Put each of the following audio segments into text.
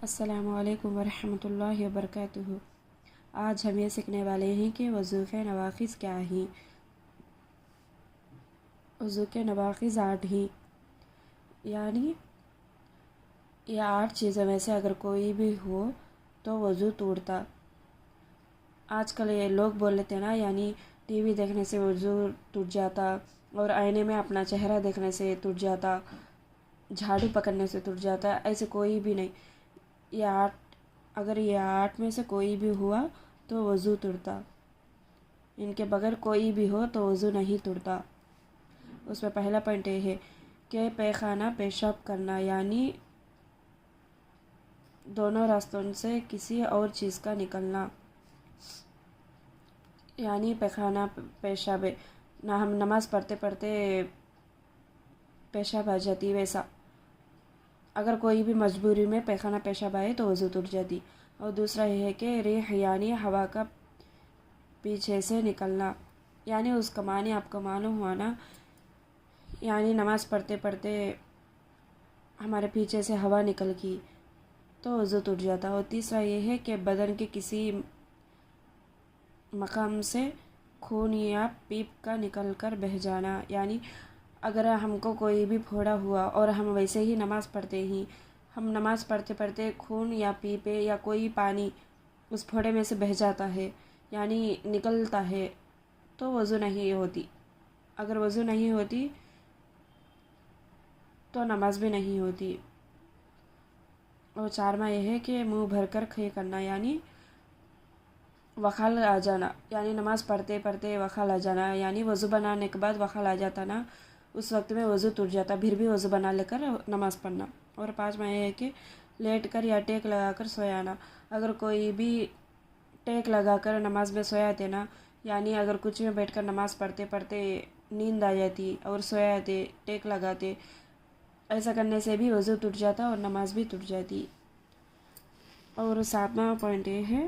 السلام علیکم ورحمۃ اللہ وبرکاتہ۔ آج ہم یہ سیکھنے والے ہیں کہ وضو کے نواقض کیا ہیں۔ وضو کے نواقض 8 ہیں، یعنی یہ 8 چیزوں میں سے اگر کوئی بھی ہو تو وضو ٹوٹتا۔ آج کل یہ لوگ بول لیتے نا، یعنی ٹی وی دیکھنے سے وضو ٹوٹ جاتا، اور آئینے میں اپنا چہرہ دیکھنے سے ٹوٹ جاتا، جھاڑو پکڑنے سے ٹوٹ جاتا۔ ایسے کوئی بھی نہیں، اگر یہ 8 میں سے کوئی بھی ہوا تو وضو ٹوٹتا۔ ان کے بغیر کوئی بھی ہو تو وضو نہیں ٹوٹتا۔ اس میں پہلا پوائنٹ یہ ہے کہ پیخانہ پیشاب کرنا، یعنی دونوں راستوں سے کسی اور چیز کا نکلنا، یعنی پیخانہ پیشاب نہ، ہم نماز پڑھتے پڑھتے پیشاب آ جاتی ویسا۔ اگر کوئی بھی مجبوری میں پیخانہ پیشاب آئے تو وضو ٹوٹ جاتی۔ اور دوسرا یہ ہے کہ ریح، یعنی ہوا کا پیچھے سے نکلنا، یعنی اس کا معنی آپ کو معلوم ہوا نا، یعنی نماز پڑھتے پڑھتے ہمارے پیچھے سے ہوا نکل گئی تو وضو ٹوٹ جاتا۔ اور تیسرا یہ ہے کہ بدن کے کسی مقام سے خون یا پیپ کا نکل کر بہہ جانا، یعنی اگر ہم کو کوئی بھی پھوڑا ہوا اور ہم ویسے ہی نماز پڑھتے ہی، ہم نماز پڑھتے پڑھتے خون یا پیپے یا کوئی پانی اس پھوڑے میں سے بہہ جاتا ہے، یعنی نکلتا ہے، تو وضو نہیں ہوتی۔ اگر وضو نہیں ہوتی تو نماز بھی نہیں ہوتی۔ اور چارواں یہ ہے کہ منہ بھر کر کھے کرنا، یعنی وخال آ جانا، یعنی نماز پڑھتے پڑھتے وخال آ جانا، یعنی وضو بنانے کے بعد وخال آ جاتا نا، اس وقت میں وضو ٹوٹ جاتا، پھر بھی وضو بنا لے کر نماز پڑھنا۔ اور پانچواں یہ ہے کہ لیٹ کر یا ٹیک لگا کر سویانا۔ اگر کوئی بھی ٹیک لگا کر نماز میں سویاتے نا، یعنی اگر کچھ میں بیٹھ کر نماز پڑھتے پڑھتے نیند آ جاتی اور سویاتے ٹیک لگاتے، ایسا کرنے سے بھی وضو ٹوٹ جاتا اور نماز بھی ٹوٹ جاتی۔ اور 7واں پوائنٹ یہ ہے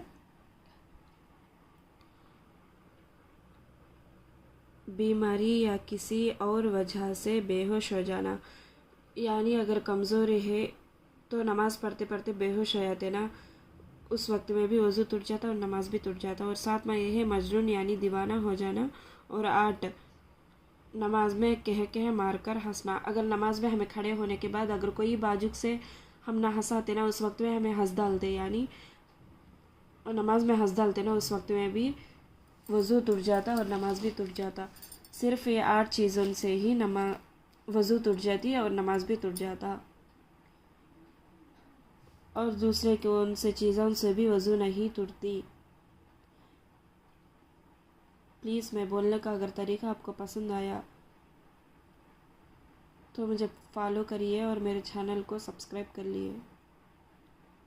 بیماری یا کسی اور وجہ سے بے ہوش ہو جانا، یعنی اگر کمزوری ہے تو نماز پڑھتے پڑھتے بے ہوش ہو جاتے نا، اس وقت میں بھی وضو ٹوٹ جاتا اور نماز بھی ٹوٹ جاتا۔ اور 7واں یہ ہے مجنون، یعنی دیوانہ ہو جانا۔ اور 8 نماز میں کہہ مار کر ہنسنا۔ اگر نماز میں ہمیں کھڑے ہونے کے بعد اگر کوئی باجک سے ہم نہ ہنساتے نا، اس وقت میں ہمیں ہنس ڈالتے، یعنی نماز میں ہنس ڈالتے نا، اس وقت میں بھی وضو ٹوٹ جاتا اور نماز بھی ٹوٹ جاتا۔ صرف یہ 8 چیزوں سے ہی وضو ٹوٹ جاتی اور نماز بھی ٹوٹ جاتا، اور دوسرے کون سے چیزوں سے بھی وضو نہیں ٹوٹتی۔ پلیز میں بولنے کا اگر طریقہ آپ کو پسند آیا تو مجھے فالو کریے اور میرے چینل کو سبسکرائب کر لیے۔